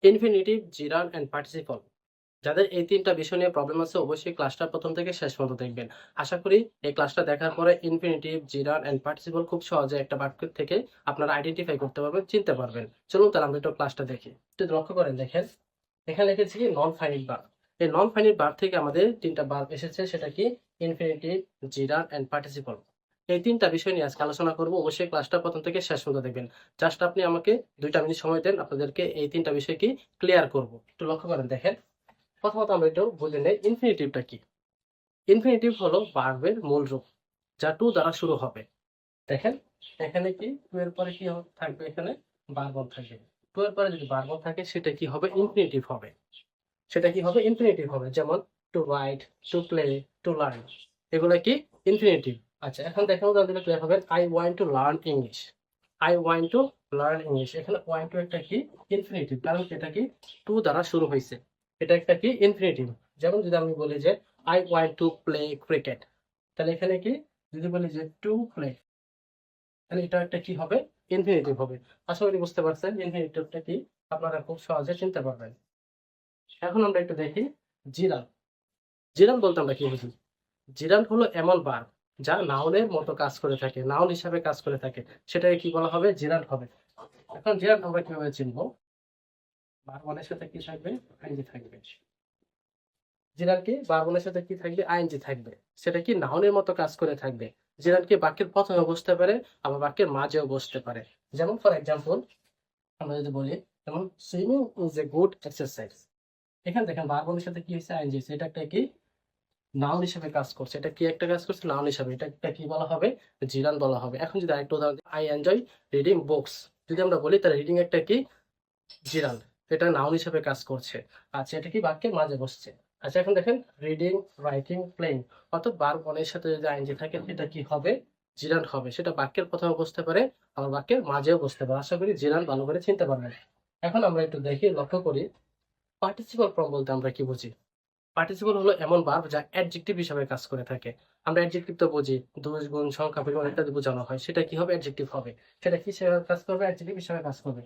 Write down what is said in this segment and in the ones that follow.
Infinitive, জিরান্ড and participle. যাদের এই ৩ টা বিষয় নিয়ে প্রবলেম আছে অবশ্যই ক্লাসটা ১ম থেকে শেষ পর্যন্ত দেখবেন। আশা করি এই ক্লাসটা দেখার পরে ইনফিনিটিভ, জিরান্ড অ্যান্ড পার্টিসিপল খুব সহজে একটা বাক্য থেকে আপনারা আইডেন্টিফাই করতে পারবেন, চিনতে পারবেন। চলুন তাহলে আমরা একটু ক্লাসটা দেখি। একটু লক্ষ্য করেন দেখেন, এখানে লিখেছি কি নন ফাইনাইট ভার্ব। এই নন ফাইনাইট ভার্ব থেকে আমাদের ৩ টা ভার্ব এসেছে, সেটা কি ইনফিনিটিভ, জিরান্ড অ্যান্ড পার্টিসিপল। এই ৩ টা বিষয় নিয়ে আজকে আলোচনা করব। অবশ্যই ক্লাসটা ১ম থেকে শেষ পর্যন্ত দেখবেন। জাস্ট আপনি আমাকে ২ টা মিনিট সময় দেন, আপনাদেরকে এই ৩ টা বিষয় কি ক্লিয়ার করব। একটু লক্ষ্য করেন দেখেন। প্রথমত আমরা একটু বুঝে নেই ইনফিনিটিভটা কি। ইনফিনিটিভ হলো ভার্বের মূল রূপ, যা টু দ্বারা শুরু হবে। দেখেন এখানে কি টু এর পরে কি থাকবে, এখানে ভার্ব থাকবে। টু এর পরে যদি ভার্ব থাকে সেটা কি হবে, ইনফিনিটিভ হবে। সেটা কি হবে, ইনফিনিটিভ হবে। যেমন to write, to play, to learn, এগুলো কি ইনফিনিটিভ। আচ্ছা এখন দেখেন উদাহরণ দিলে ক্লিয়ার হবে। I want to learn English. I want to learn English, এখানে ওয়ান্ট টু একটা কি ইনফিনিটিভ, কারণ এটা কি টু দ্বারা শুরু হয়েছে। এটা একটা কি ইনফিনিটিভ। যেমন যদি আমি বলি যে I want to play cricket, তাহলে এখানে কি যদি বলি যে টু প্লে, তাহলে এটা একটা কি হবে, ইনফিনিটিভ হবে। আশা করি বুঝতে পারছেন ইনফিনিটিভটা কি, আপনারা খুব সহজে চিনতে পারবেন। এখন আমরা একটু দেখি জিরান। জিরান বলতে আমরা কি বুঝি? জিরান হলো এমন ভার্ব যা নাউনের মতো কাজ করে থাকে, নাউন হিসাবে কাজ করে থাকে, সেটাকে কি বলা হবে, জিরান হবে। এখন জিরান আমরা কিভাবে চিনবো? ভার্ব ওয়ানের সাথে কি থাকবে, আইএনজি থাকবে। জিরান কি ভার্ব ওয়ানের সাথে কি থাকবে, আইএনজি থাকবে। সেটা কি নাউনের মতো কাজ করে থাকবে। জিরান কি বাক্যের প্রথমে বসতে পারে, আবার বাক্যের মাঝেও বসতে পারে। যেমন ফর এক্সাম্পল আমরা যদি বলি, যেমন swimming is a good exercise. এখানে দেখেন ভার্ব ওয়ানের সাথে কি হয়েছে, আইএনজি। এটা একটা কি নাউন হিসেবে কাজ করছে। এটা কি একটা কাজ করছে, নাউন হিসেবে। এটা একটা কি বলা হবে, জিরান বলা হবে। এখন যদি আরেকটা উদাহরণ দিই, আই এনজয় রিডিং বুকস, যদি আমরা বলি তাহলে রিডিং একটা কি জিরান, এটা নাউন হিসেবে কাজ করছে। আচ্ছা এটা কি বাক্যের মাঝে বসছে। আচ্ছা এখন দেখেন রিডিং, রাইটিং, প্লেইং, অর্থাৎ ভার্ব ওয়ানের সাথে যদি আইএনজি থাকে এটা কি হবে, জিরান হবে। সেটা বাক্যের প্রথমে বসতে পারে, আবার বাক্যের মাঝেও বসতে পারে। আশা করি জিরান ভালো করে চিনতে পারবেন। এখন আমরা একটু দেখি, লক্ষ্য করি পার্টিসিপাল ফর্ম বলতে আমরা কি বুঝি। পার্টিসিপল হলো এমন ভার্ব যা অ্যাডজেক্টিভ হিসাবে কাজ করে থাকে। আমরা অ্যাডজেক্টিভ তো বুঝি, দোষ, গুণ, সংখ্যা, পরিমাণ ইত্যাদি বোঝানো হয়। সেটা কি হবে, অ্যাডজেক্টিভ হবে। সেটা কি হিসেবে কাজ করবে, অ্যাডজেক্টিভ হিসাবে কাজ করবে।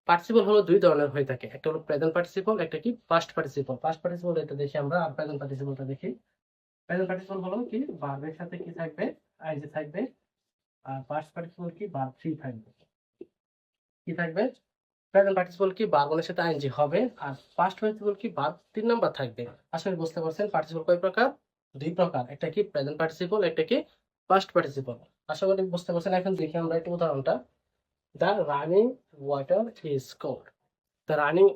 পার্টিসিপল হলো ২ ধরনের হয়ে থাকে। একটা হলো প্রেজেন্ট পার্টিসিপল, একটা কি পাস্ট পার্টিসিপল। পাস্ট পার্টিসিপল এটা দেখি আমরা, আর প্রেজেন্ট পার্টিসিপলটা দেখি। প্রেজেন্ট পার্টিসিপল হলো কি ভার্বের সাথে কি থাকবে, আইএনজি থাকবে। আর পাস্ট পার্টিসিপল কি ভার্ব থ্রি থাকবে। কি থাকবে, প্রেজেন্ট পার্টিসিপল কি ভার্ব ওয়ানের সাথে আইএনজি হবে, আর পাস্ট পার্টিসিপল কি ভার্ব ৩ নাম্বার থাকবে। আশা করি বুঝতে পারছেন পার্টিসিপল কয় প্রকার, ২ প্রকার। একটা কি প্রেজেন্ট পার্টিসিপল, একটা কি পাস্ট পার্টিসিপল। আশা করি বুঝতে পারছেন। এখন দেখি আমরা একটু উদাহরণটা। The running water is cold. The running